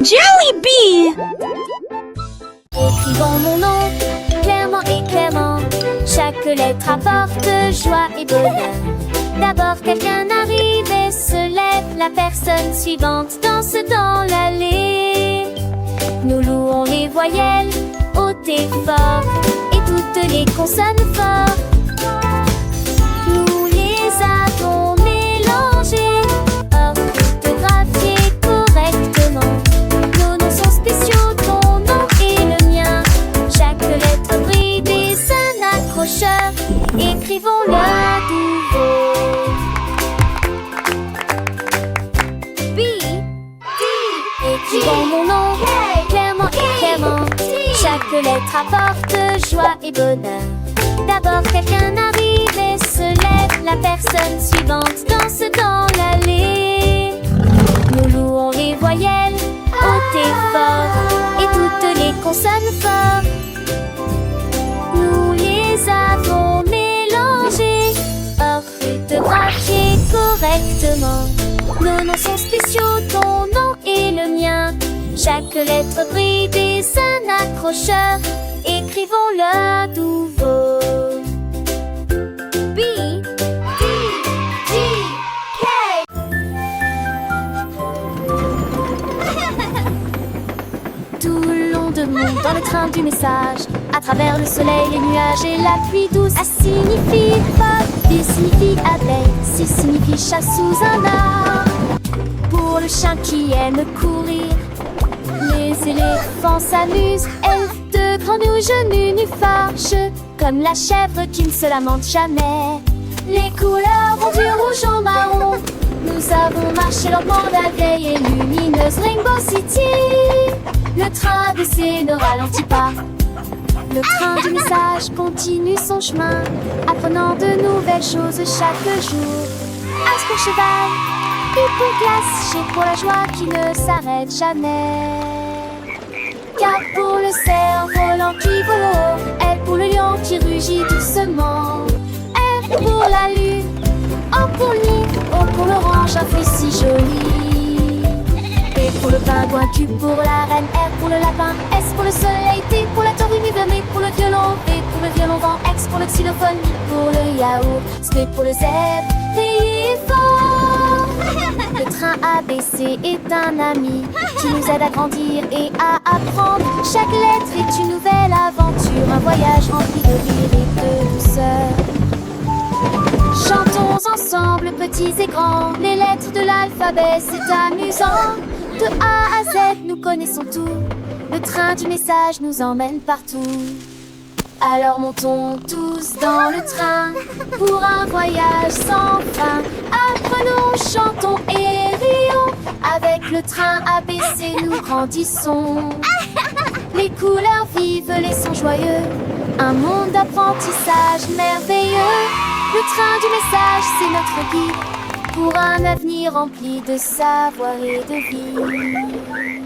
Jollibee! Écrivons mon nom, clairement et clairement. Chaque lettre apporte joie et bonheur. D'abord quelqu'un arrive et se lève. La personne suivante danse dans l'allée. Nous louons les voyelles, hautes et fortes, et toutes les consonnes fortes. Nous les avons mélangées, orthographiées correctement. Nos noms sont spéciaux, ton nom et le mien. Chaque lettre brille des un accrocheur. Écrivons-le à nouveau. B, D. Écrivons mon nom, clairement et clairement. Chaque lettre apporte joie et bonheur. D'abord quelqu'un arrive et se lève. La personne suivante danse dans l'allée. Nous louons les voyelles, hautes et fortes, et toutes les consonnes fortes. Nous les avons mélangées, orthographiées correctement. Nos noms sont spéciaux, ton nom et le mien. Chaque lettre brille des un accrocheur. Écrivons-le à nouveau. B, D, G, K. Tout le long de monde dans le train du message. À travers le soleil, les nuages et la pluie douce. A signifie pas, B signifie abeille, C signifie chat sous un arbre. Pour le chien qui aime courir, les éléphants s'amusent. Elfes de grands nus, genoux nus fâcheux, comme la chèvre qui ne se lamente jamais. Les couleurs vont du rouge au marron. Nous avons marché lentement la vieille et lumineuse Rainbow City. Le train ABC ne ralentit pas. Le train du message continue son chemin, apprenant de nouvelles choses chaque jour. As pour cheval, U pour glace, G pour la joie qui ne s'arrête jamais. K pour le cerf-volant qui vole haut, L pour le lion qui rugit doucement. R pour la lune, O pour le nid, O pour l'orange, un fruit si joli. P pour le pingouin, Q pour la reine, R pour le lapin, S pour le soleil, T pour la tortue, M pour le violon, V pour le violon vent, X pour le xylophone, I pour le yaourt, S pour le zèbre, riez fort. Le train ABC est un ami qui nous aide à grandir et à apprendre. Chaque lettre est une nouvelle aventure, un voyage rempli de rire et de douceur. Chantons ensemble, petits et grands, les lettres de l'alphabet, c'est amusant. De A à Z, nous connaissons tout. Le train du message nous emmène partout. Alors montons tous dans le train pour un voyage sans fin. Apprenons, chantons et rions. Avec le train ABC, nous grandissons. Les couleurs vives, les sons joyeux. Un monde d'apprentissage merveilleux. Le train du message, c'est notre guide pour un avenir rempli de savoir et de vie.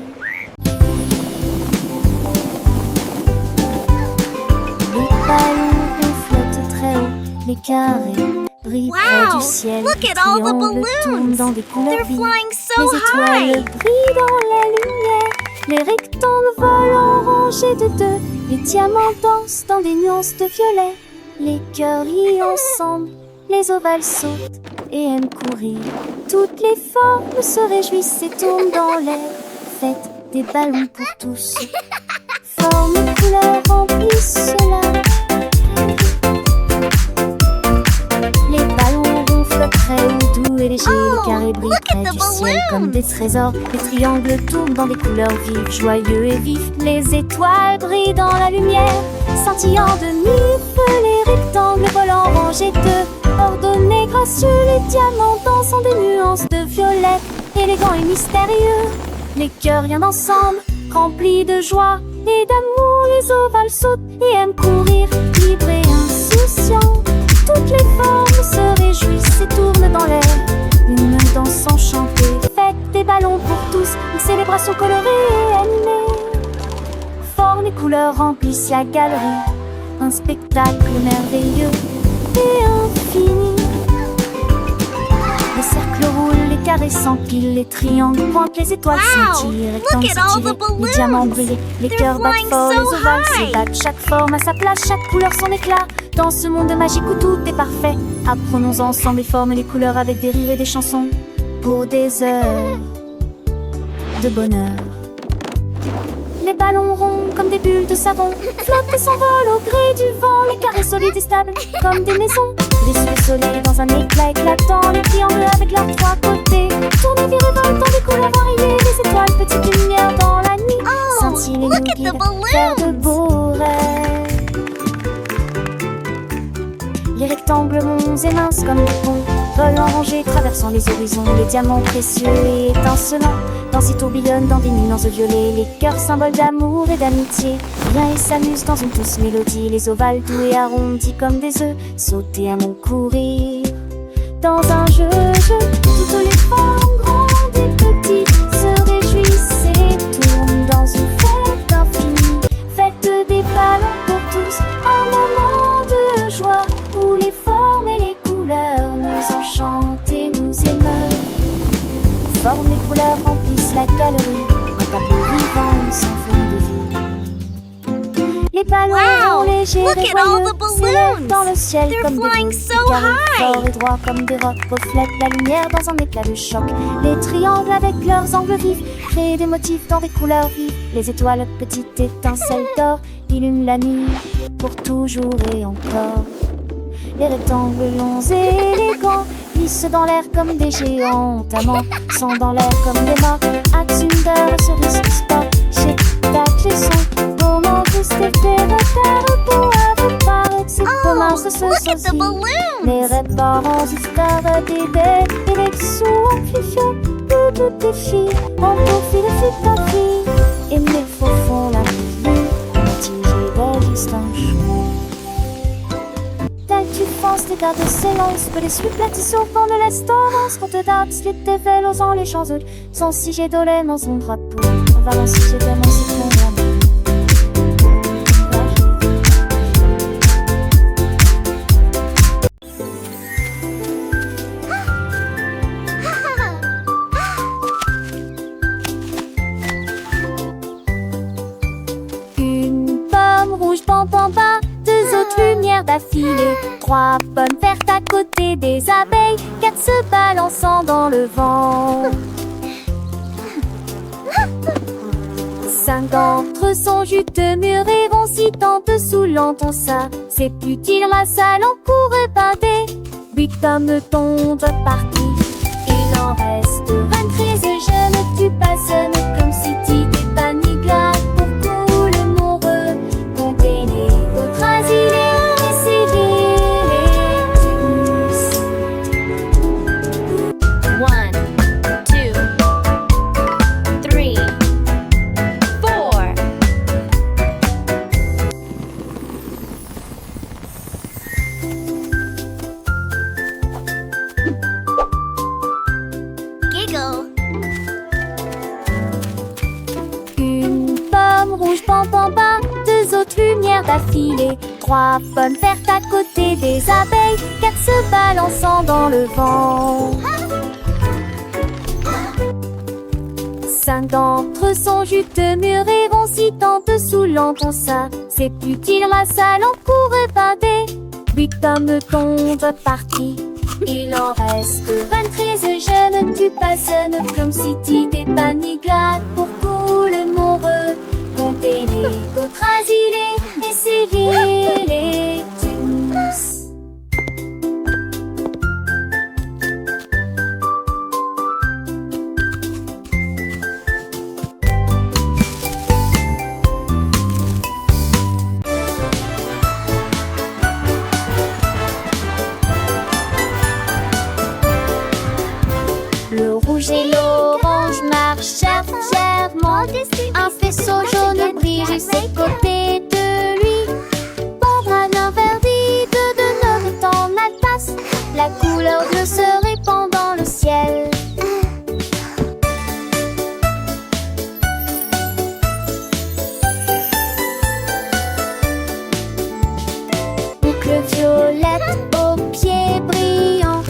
Les ballons flotte très haut, les carrés brillent près du ciel. Look at all the balloons! Dans des couleurs They're vives. flying so Les high! étoiles brillent dans la lumière. Les rectangles volent en rangées de deux. Les diamants dansent dans des nuances de violet. Les cœurs rient ensemble, les ovales sautent et aiment courir. Toutes les formes se réjouissent et tournent dans l'air. Faites des ballons pour tous. Formes, couleurs remplissent cela. Les ballons ronflent très haut, doux et légers. Les carrés brillent look at près the du ciel balloons. comme des trésors. Les triangles tournent dans des couleurs vives, joyeux et vifs. Les étoiles brillent dans la lumière, scintillant de mille feux. Les rectangles volent en rangées de ordonnés, gracieux. Les diamants dansent en des nuances de violet, élégants et mystérieux. Les cœurs viennent ensemble, remplis de joie et d'amour. Les ovales sautent et aiment courir, libres et insouciants. Toutes les formes se réjouissent et tournent dans l'air. Une danse enchantée, faites des ballons pour tous. Une célébration colorée et animée. Formes et couleurs remplissent la galerie. Un spectacle merveilleux et infini. Les cercles roulent, les carrés s'empilent, les triangles pointent, les étoiles scintillent, rectangles look at all the s'étirent, les diamants brillent, les They're cœurs battent flying fort, so les ovales high. s'ébattent, chaque forme à sa place, chaque couleur son éclat. Dans ce monde magique où tout est parfait, apprenons ensemble les formes et les couleurs avec des rires et des chansons pour des heures de bonheur. Les ballons ronds comme des bulles de savon flottent et s'envolent au gré du vent. Les carrés solides et stables comme des maisons déçus le soleil dans un éclat éclatant. Les triangles avec leurs trois côtés tournent et revoltent dans des couleurs variées. Les étoiles, petites lumières dans la nuit, scintillent et nous look at the guident balloons. vers de beaux rêves. Les rectangles ronds et minces comme des ponts volent en rangée, traversant les horizons. Les diamants précieux et étincelants dansent et tourbillonnent dans des nuances violets. Les cœurs symboles d'amour et d'amitié viennent et s'amusent dans une douce mélodie. Les ovales doux et arrondis comme des œufs sauter à mon courir dans un jeu. Toutes les formes grandes et petites se réjouissent et tournent dans une fête infinie. Fête des ballons pour tous, un moment de joie où les formes et les couleurs nous enchantent et nous émeuvent. Formes et couleurs remplissent la galerie, un tableau vivant, une symphonie de vie. Les ballons Wow, légers look et at all joyeux the s'élèvent balloons. dans le ciel They're comme des flying boules. so Les carrés high. forts et droits comme des rocs reflètent la lumière dans un éclat de choc. Les triangles avec leurs angles vifs créent des motifs dans des couleurs vives. Les étoiles, petites étincelles d'or, illuminent la nuit pour toujours et encore. Les rectangles longs et élégants glissent dans l'air comme des géants amants, sont dans l'air comme des morts. Axunder, cerise, sport, chez tac, les sons, comment tous les repères pour avoir c'est comment ce Look at the sosie. balloons. Les réparants frères des bêtes et les sous amplifiants, toutes les filles, en profil de fille ta fille. Et mes faux font la vie, tirés des distances. Tu penses les gardes s'élancent, que les supplètes au fond de l'estorance, qu'on te date, ce qui était fait aux les champs, sans si j'ai dolé dans son drapeau. On va si j'ai tellement si ton Une pomme rouge, pam pam pam, deux autres lumières d'affilée, trois pommes vertes à côté des abeilles, quatre se balançant dans le vent. Cinq d'entre eux sont juteux, mûrs et vont si tant dessous l'entend ça. C'est plus qu'il salle en cours épinté. Huit pommes tombent parties. Il en reste 23. Je ne tue pas, ce n'est comme si t'étais pas ni glace pour tout le monde. Comptez les autres asilés, essayez les tous. 1, 2, 3, 4. Giggle. Une pomme rouge, pam pam pam, deux autres lumières d'affilée, trois pommes vertes à côté des abeilles, quatre se balançant dans le vent. Cinq d'entre eux sont juteux, mûrs et vont si tant dessous l'entend ça. C'est plus qu'il salle en cours épinté. Huit pommes tombent parties. Il en reste 23. Je ne tue pas, ce n'est comme si t'étais pas ni glace pour tout le monde. Comptez les autres asilés, essayez les tous. Le rouge et l'orange marchèrent fièrement. Un faisceau jaune brille juste à côté de lui. Pombrane verdie de neuf dans la tasse. La couleur bleue se répand dans le ciel. Boucle violette aux pieds brillants.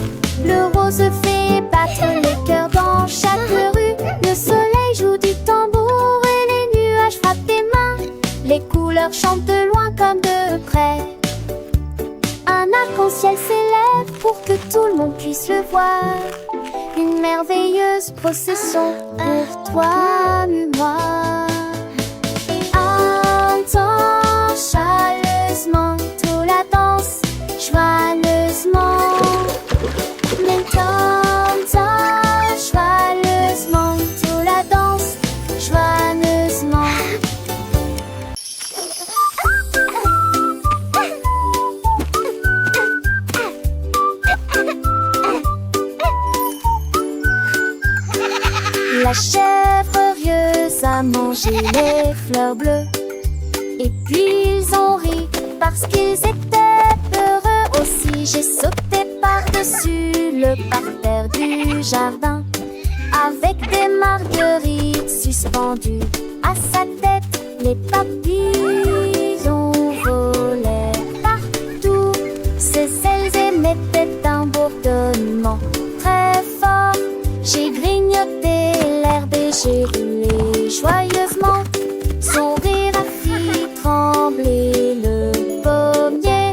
Le rose fait battre les cœurs chante de loin comme de près. Un arc-en-ciel s'élève pour que tout le monde puisse le voir. Une merveilleuse procession pour toi et moi. Entends chaleureusement tout la danse, joyeusement. T'entends joyeusement tout la danse, joyeusement. La chèvre heureuse a mangé les fleurs bleues. Et puis ils ont ri parce qu'ils étaient heureux aussi. J'ai sauté par-dessus le parterre du jardin avec des marguerites suspendues à sa tête. Les papillons volaient partout. Ses ailes émettaient un bourdonnement très fort. J'ai grignoté l'herbe et j'ai roulé joyeusement. Son rire a fait trembler le pommier.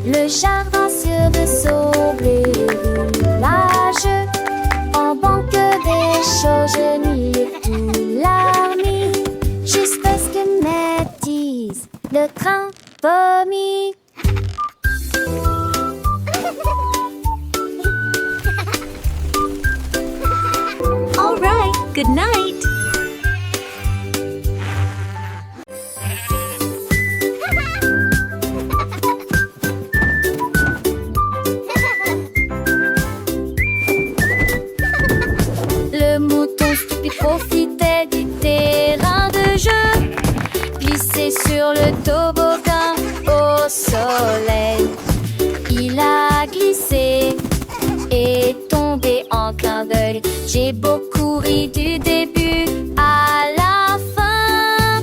Le jardin sur de saublé roulage. En banque des choses, je n'y ai plus l'armée. Jusqu'à ce que m'attise le train pommier. All right, good night. Le mouton stupide profitait du terrain de jeu, glissé sur le toboggan au soleil. Il a glissé et tombé en clin d'œil. J'ai beaucoup ri du début à la fin.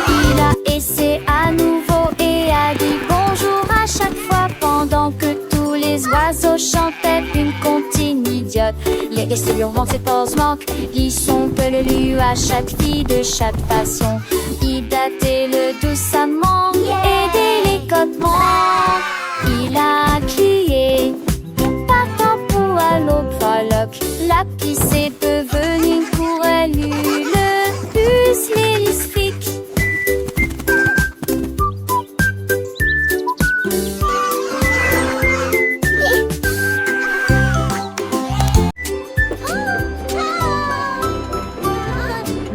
Il a essayé à nouveau et a dit bonjour à chaque fois pendant que tous les oiseaux chantaient une comptine idiote. Les questions vont ses pauses manquent, ils sont peu le lu à chaque fille de chaque façon. Il datait le doucement et délicatement. Il a crié partant pour à l'eau prologue. La pisse est devenue une courelle, le bus l'hélistrique.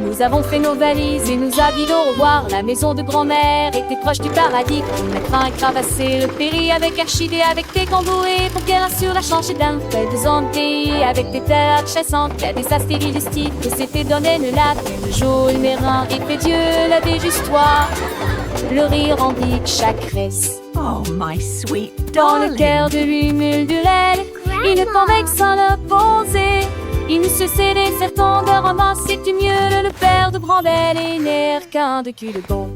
Nous avons fait nos valises et nous habillons au revoir. La maison de grand-mère était proche du paradis. La crin est cravassée, le péri avec archidé, avec des cambourés pour qu'elle assure la changer d'un feuille de zanté, avec des terres chassantes, il y a des astéries de style que s'était donné le lac. Le jaune mérin et que Dieu l'avait juste toi. Le rire remplit chaque reste. Oh, my sweet Dans le darling. cœur de lui murmurait une convexe sans le poser. Il ne se cédait certain de ramasser du mieux le père de Brandel et l'air qu'un de cul de bon.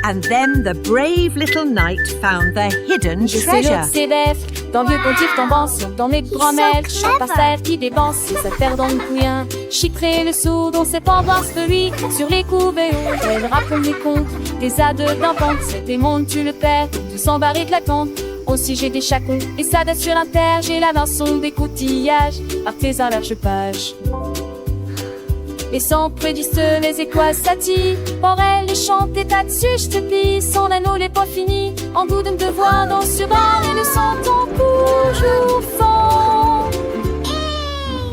And then the brave little knight found the hidden Je sais treasure. l'autre s'élève, d'un vieux pontife tombant sur dans mes grand-mères, chante par terre qui dépense ses affaires dans le couillin. Chiffrer le sourd dont ses pendances de lui, sur les couverts, elle raconte les contes, des ades d'un pente, c'est des mondes tu le perds, tout s'embarrer de la compte. Aussi j'ai des chacons, et ça date sur un terre, j'ai la main des coutillages, artisan large page. Et sans prédisent les écoises satis, pour elle les chantait là-dessus, je te plie, son anneau n'est pas fini, en goût de me devoir dans ce bar et le sentant toujours fond.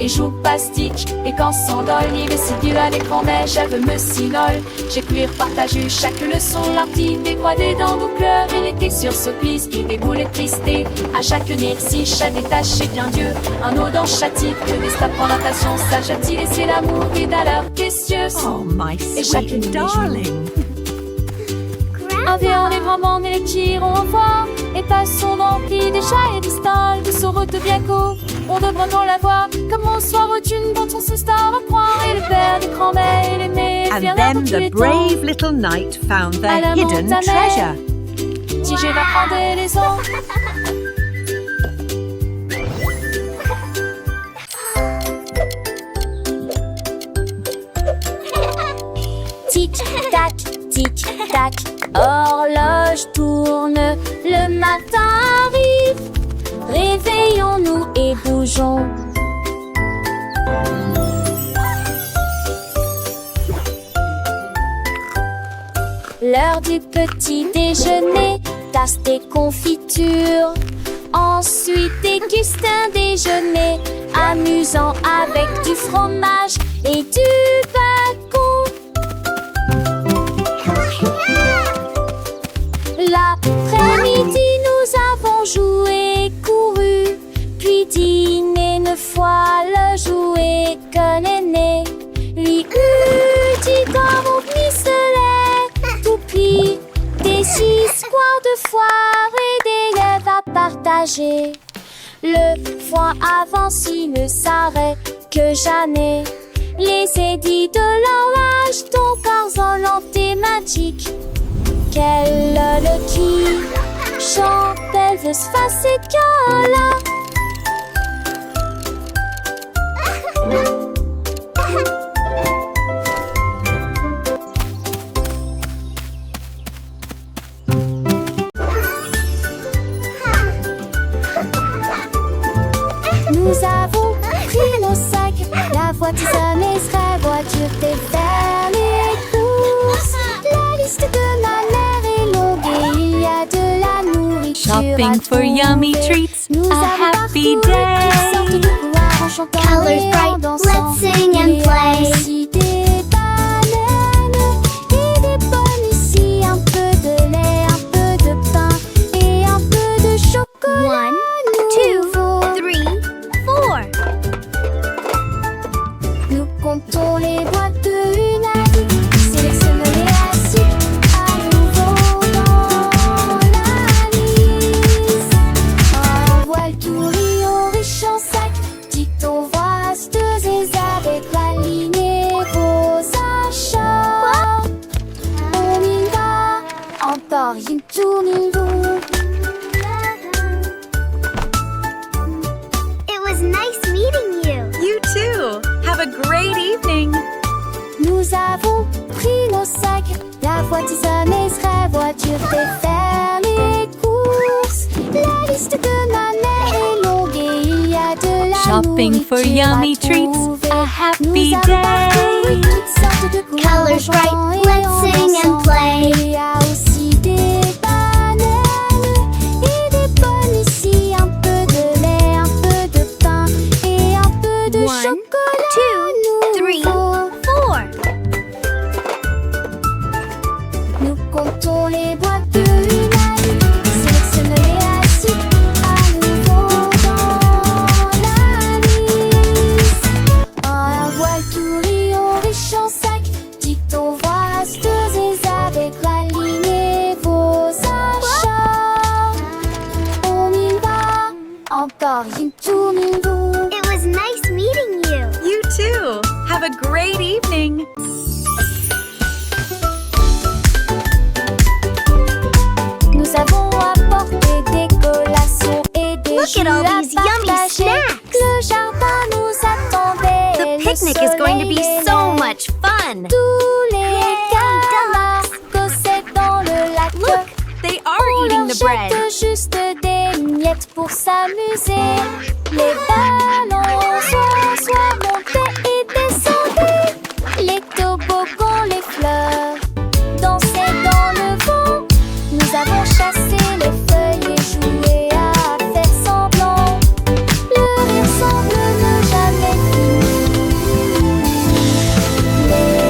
Et joue pastique, et quand s'endole, il décide à l'écran, mais j'avais me sinole. J'ai cuir partagé chaque leçon, l'artiste décroisée dans nos cœurs, il était sur ce piste, qui déboule tristé. À chaque si chat détaché bien Dieu, un eau dans châtie, que des stapes en natation, sage a-t-il laissé l'amour, et d'ailleurs, qu'est-ce Oh, my Et chaque sweet nuit, darling. un vieux les grands et les tirons au fort, et passons remplis des chats et des stalles, de son route bien court, on devrait dans la voir, comme on soir aucune dont on se star à croire, et le père des grands-mères et les mères, And then the brave little knight found the À la hidden montagne. treasure. Si je reprendrai les autres. Tic-tac, tic-tac, horloge tourne, le matin arrive. Réveillons-nous et bougeons. L'heure du petit déjeuner, tasse des confitures. Ensuite déguste un déjeuner amusant avec du fromage et du bacon. L'après-midi, nous avons joué et couru, puis dîné une fois le jouet que l'aîné lui eut dit comme on ficelait, toupie, des histoires de foire et des rêves à partager. Le foin avance, il ne s'arrête que jamais. Les édits de l'orage, ton corps thématique. Quelle le qui chante, elle veut se passer que là. Nous avons pris nos sacs, la voiture sera voiture des faire les courses. La liste de ma mère est longue et il y a de la nourriture Shopping à for yummy trouver. treats, Nous a avons happy parcouru toutes sortes day. de couloirs en chantant Colors et en bright, dansant. let's sing and Il y a play. aussi des bananes et des pommes ici, un peu de lait, un peu de pain et un peu de chocolat. 1, 2, nouveau. 3, 4. Nous comptons les boîtes de une à dix, sélectionne les assiettes à nouveau dans la liste. Un voile tout riant riche en sac, dicton vasteuse et avec la lignée vos achats. On y va, encore une tournée. It was nice meeting you. You too. Have a great evening. Nous avons pris nos sacs, la voiture serait voiture fait faire les courses. La liste de ma mère est longue et il y a de la Shopping for nourriture yummy à treats, trouver. a Nous happy avons parcouru day. toutes sortes de couleurs Colors en chantant bright, et let's en sing and dansant. play. Il y a aussi des bananes et des pommes ici, un peu de lait, un peu de pain et un peu de 1, chocolat 2, 3, nouveau. 4. Nous comptons les boîtes de une à dix, sélectionne les assiettes à nouveau dans la liste. Un voile tout riant riche en sac, dicton vasteuse et avec la lignée vos achats. On y va, encore une tournée. It was nice meeting you. You too. Have a great evening. Nous avons apporté des collations et des Look jus at all à these yummy partager. snacks. Le jardin nous attendait. The Le picnic is going to be soleil so aimait. much fun. Tous les camarades cossaient dans le lac. Look, they are On eating leur the bread. jette juste des miettes pour s'amuser. Les ballons soit montaient et descendaient. Les toboggans, les fleurs dansaient dans le vent. Nous avons chassé les feuilles et joué à faire semblant. Le rire semble ne jamais finir. Les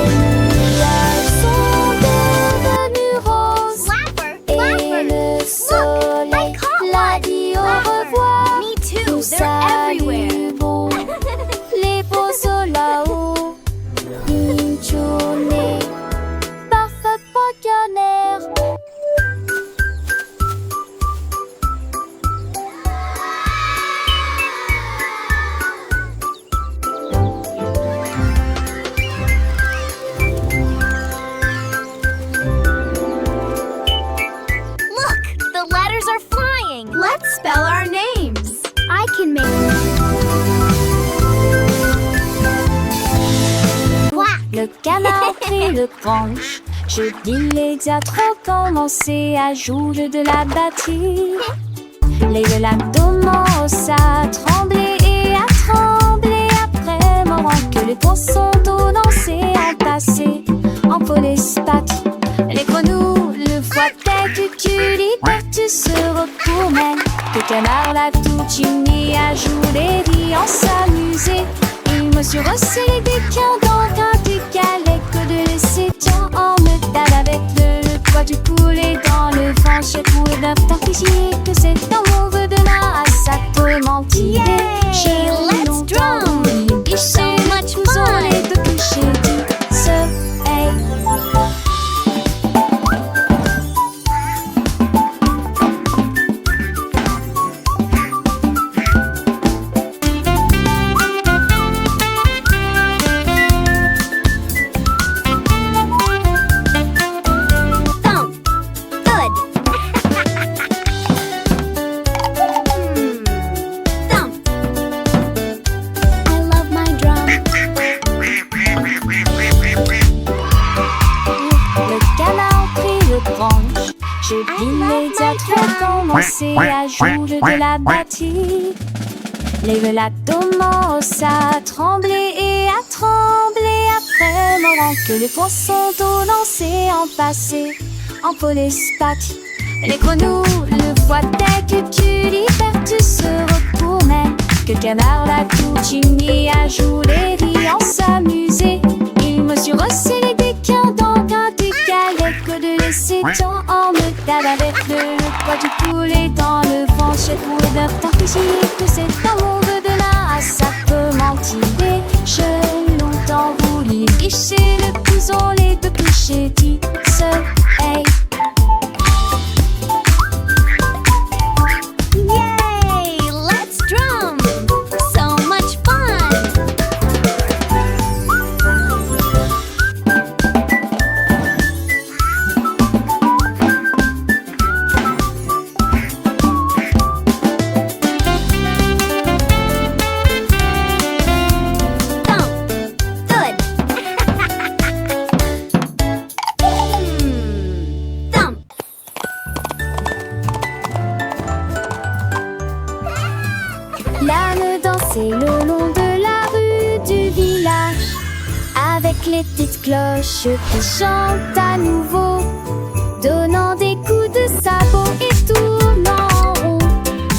nuages sont devenus roses. Flapper, Et flapper. le soleil l'a dit au revoir. Me too. Nous They're everywhere. pris le branche. Je dis les diatres commencer à jouer de la batterie. Les lacs commencent à trembler et à trembler après moment que les poissons d'eau dansaient en passé, en polyspath. Les grenouilles, le foie tête, tu liberté se retournent. Que canard la tout unis à jouer des en s'amuser. Il me suis resserré des quins dans un décalé que de laisser tiens en me tape avec le poids du poulet dans le vent. J'ai trouvé d'un physique que c'est un mauvais de la à te mentir. Yay, let's drum. So much fun. Les deux clichés du soleil. Thump. Good. Thump. I love my drum. Le canard prit le branche. Je dis les diatres commencer à jouer de la batterie. Les lacs commencent à trembler et à trembler après moment que les poissons d'eau dansaient en passé, en polyspath. Les grenouilles, le foie tête, tu liberté se retournent. Que le canard la tout unis à jouer des en s'amuser. Il me suis resserré des quins dans un décalé que de laisser temps en me tape avec le poids du poulet dans le vent. J'ai trouvé d'un physique que c'est un mauvais de la ça peut mentir. J'ai longtemps voulu licher le couson, les deux clichés du soleil. Yay, let's drum. So much fun. Thump. Good. Thump. L'âne dansait le long de la rue du village, avec les petites cloches qui chantent à nouveau, donnant des coups de sabot et tournant en rond,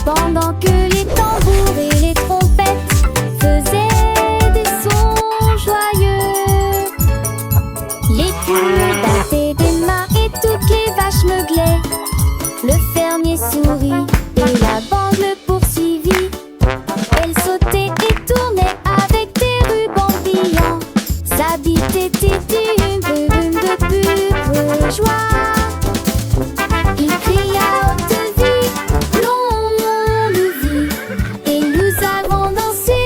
pendant que les tambours et les trompettes faisaient des sons joyeux. Les poules battaient des mains et toutes les vaches meuglaient. Le fermier sourit et la bande le poursuivit. Elle sautait et tournait avec des rubans brillants. Sa bite était une brume de pure joie. Il cria haute vie, longue vie. Et nous avons dansé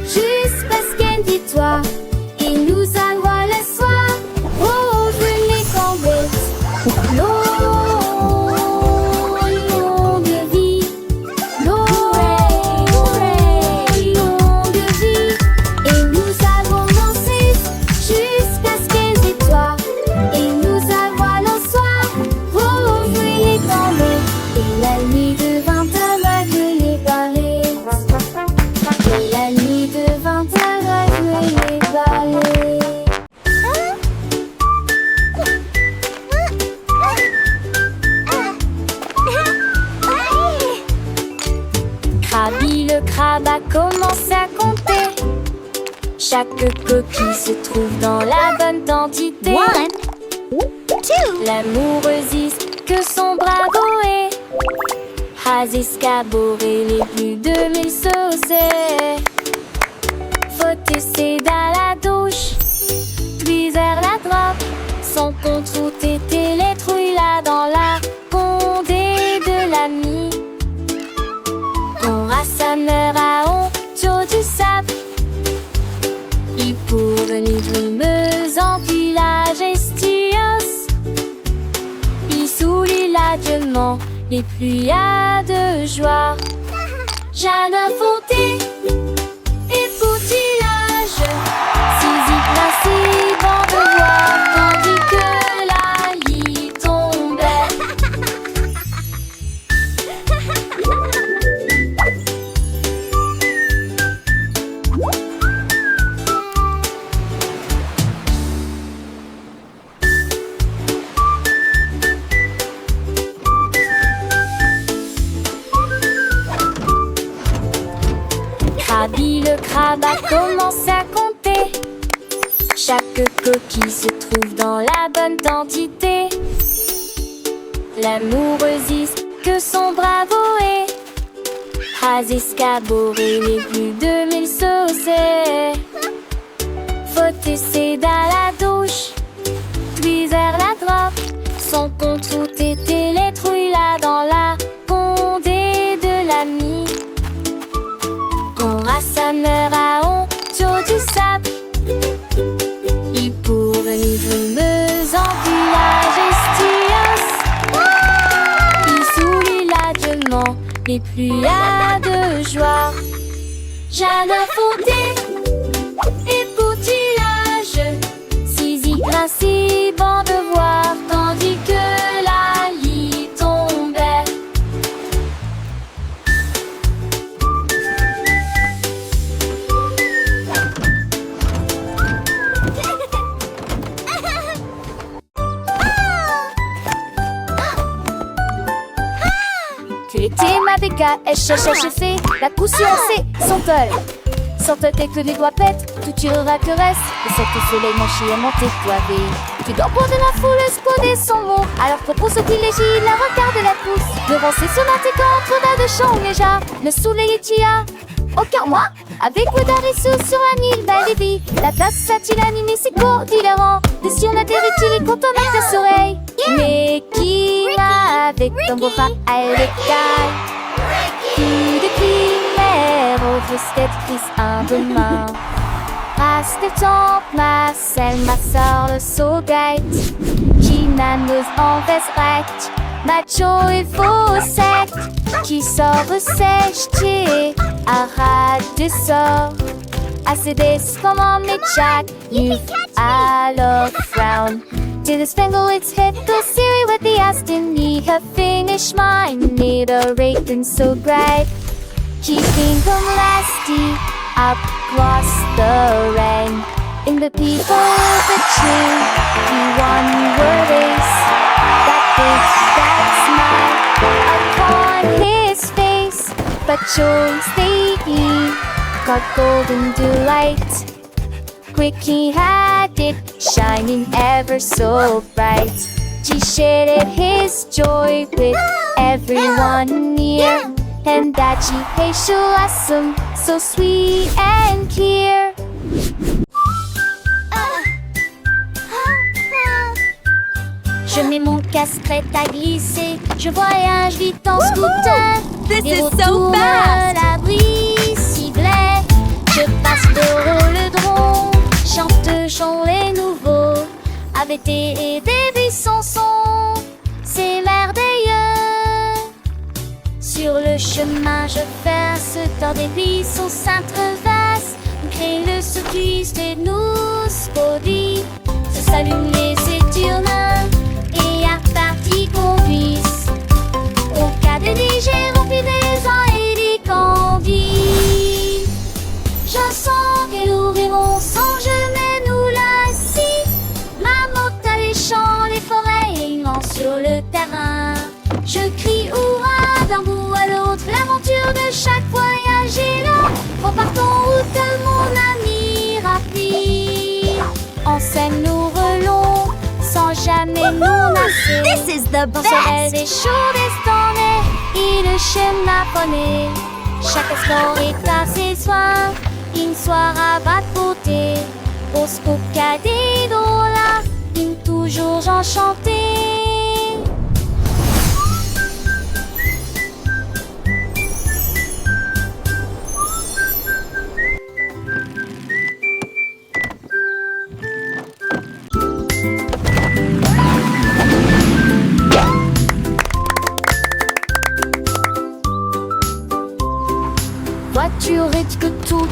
jusqu'à ce qu'elle victoire. Et nous allons le soir rejoindre les cambettes. Longue vie, longue vie. Et nous allons danser jusqu'à ce qu'elle victoire. Et nous allons le soir rejoindre les cambettes. Et la nuit devint aveugle les barrettes. Et la nuit devint aveugle les barrettes. Krabi le crabe a commencé à compter. Chaque coquille se trouve dans la bonne quantité. 1, 2. L'amoureuse que son bravo est. Has escaboré les plus de 1000 saucés. Faut essayer dans la douche, puis vers la droite. Son compte route était les trouilles là dans la condé de l'ami. On sa mère à honte du sable. Il pour venir brumeuse en village estios. Il sourit l'adieuement les pluies de joie. Jardin fonté et potilage, saisis placé, bon de voir. rabat commence à compter. Chaque coquille se trouve dans la bonne quantité. L'amoureuse dit que son bravo est Has escaboré les plus de 1000 saucés. Faut essayer dans la douche, puis vers la droite. Son compte tout était les trouilles là dans la condée de l'ami. Quand sa mère a honte du sable, il pour venir en village estios. Il sourit largement et plus à de joie. J'adore fonder et poutillage, saisie ainsi bon de voir, tandis que la lit tombait. Que l'été ma béca, elle cherche fait la coup sur C, son tol. Sans ta tête que les doigts pètent, tout tirera que reste. Et cette soleil manché à monter toivé. Tu dors pour de la foule, exploder son mot. Alors propose au privilégie, la regarde la pousse. Devant ses sonnettes et contre de chant déjà. Le soleil est tia. Aucun moi, avec Oudarisou sur un île Balibi. La place a-t-il animé ses cours différents. Des cieux la terre il content avec ta soleil. Mais qui va avec ton beau bras à l'écaille? Tout de primaire, au fusquette prise un peu main. Passe le temps, ma selle, ma soeur, le saugate. Qui n'annonce en veste recte, macho et faux sec. Qui sort sèche, qui arrête des sorts. Assez des comment mais Jack, you alors frown. To the spangle its head, the Siri with the Aston, ye have finished mine. Need a rating so bright, keeping them lasty up across the rain. In the people of the tree, he won your race. That big, that smile upon his face, but choice they got golden delight. Quick he had it, shining ever so bright. He shared his joy with everyone near, and that she facial awesome, so sweet and clear. Je mets mon casque prêt à glisser, je voyage vite en scooter. This Des is so retours à fast! l'abri ciblé, je passe le drone, chante chant les nouveaux, avec des buissons sont, c'est merveilleux. Sur le chemin je verse dans des buissons s'entreversent, crée le circuit de nous body, se s'allument les étures et à partie qu'on puisse. Au cas de digérer, rempli des ans et des candies. Je sens qu'elle ouvriront sans jamais nous lasser. Ma moto les champs, les forêts et immense sur le terrain. Je crie hurrah d'un bout à l'autre, l'aventure de chaque voyage est là. Repartons route de mon ami rapide. En scène nous relons sans jamais nous lasser. This is the Dans soleil best! des chauds destonnés et le schéma poney. Chaque instant est à ses soins, une soirée va te porter. Au scoop cadet là, une toujours enchantée. Voiture et que tout.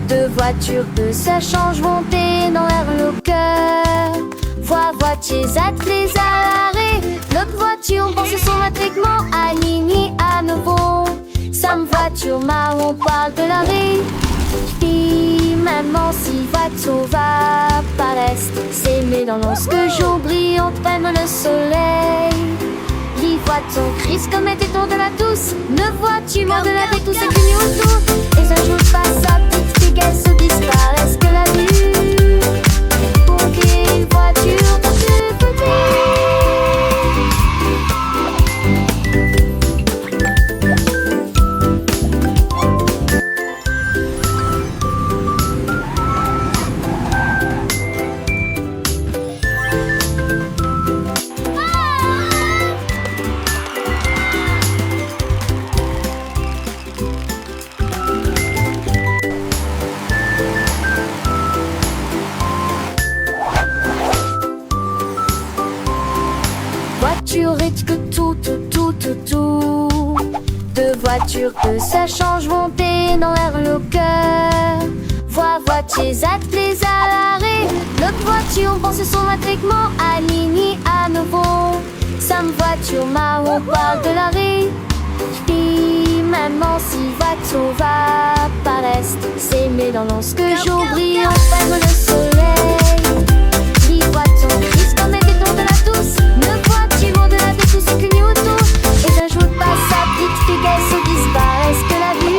Deux voitures que ça change monter dans l'air le cœur. Voiture attelées à l'arrêt. L'autre voiture pense son attriquement aligné à nouveau. Sam voiture marron parle de l'arrêt. Puis maman si voiture va paraître. C'est mais dans l'once que jour brillante prenne le soleil. Lis, vois-t-on, Christ comme était-on de la douce. Ne vois-tu modeler tous ces cugnons autour. Et un jour passe sa petite fille qu'elle se disparaisse que la vue. Pour qu'une voiture dans ce côté. Voiture et que tout. Deux voitures que ça change monter dans l'air le cœur. Voitiers attelés à l'arrêt. Notre voiture pense son attriquement aligné à nouveau. Sam voiture marron parle de l'arrêt. Puis maman si voiture va par l'est. C'est mais dans l'anse que jour brillant pègre le soleil. Lis voit-on Christ comme était-on de la douce. Ne vois-tu de la de tous ces cugnons autour. Et un jour passe sa petite fille qu'elle se disparaisse que la vue.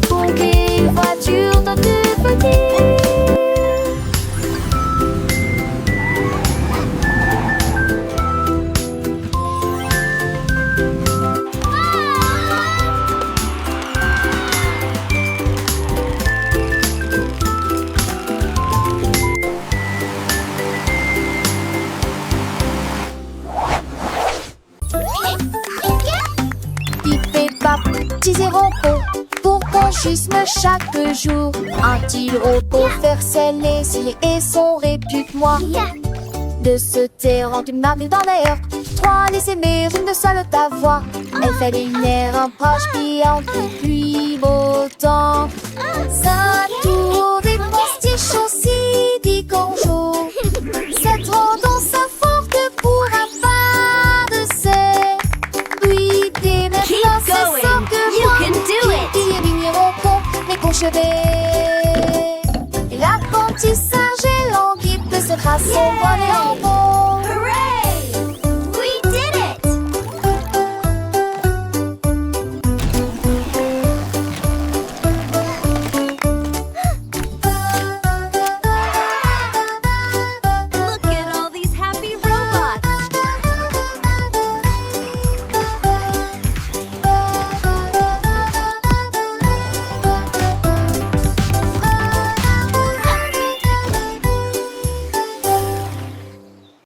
Pour qu'une voiture dans tout petit. Petits et repos, pour qu'on schisme chaque jour. Un-t-il repos faire sceller cire et son répute-moi. De se taire en une marque dans l'air. Trois laisser mais une de seule ta voix. Elle fait une air un proche piant depuis beau temps. Sa tour des postiches aussi dit qu'on joue. C'est trop dans sa forte pour un pas de serre. Oui, des maintenant c'est ça que moi. Il est vigné au pont, mais qu'on chevet. L'apprentissage est languide de ce trace au volet.